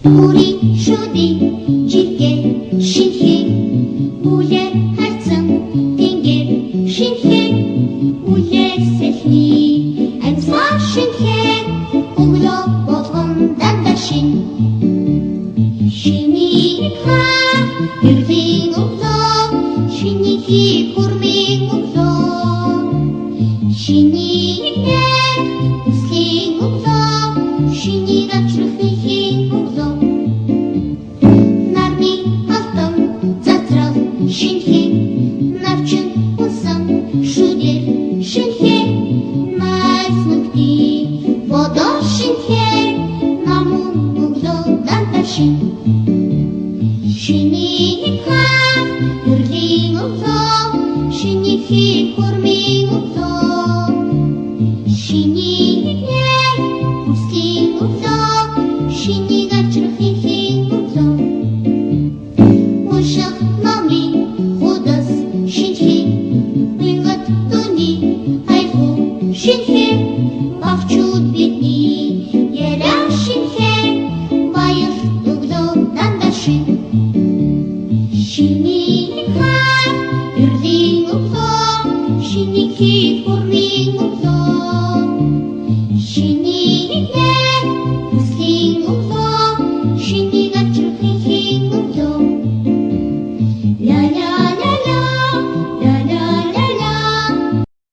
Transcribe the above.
우리 슈디 집게 신해 우예 hartzen dinger 신해 우예 세히 emsa 신해 uglo botlon dandashin shinika irvin uglo shiniki kurmin uglo shinike usling uglo shiniga trufin uglo Шинхе, навчин усан, шудер, шинхе, найснукти, водо шинхе, намун угло данташин.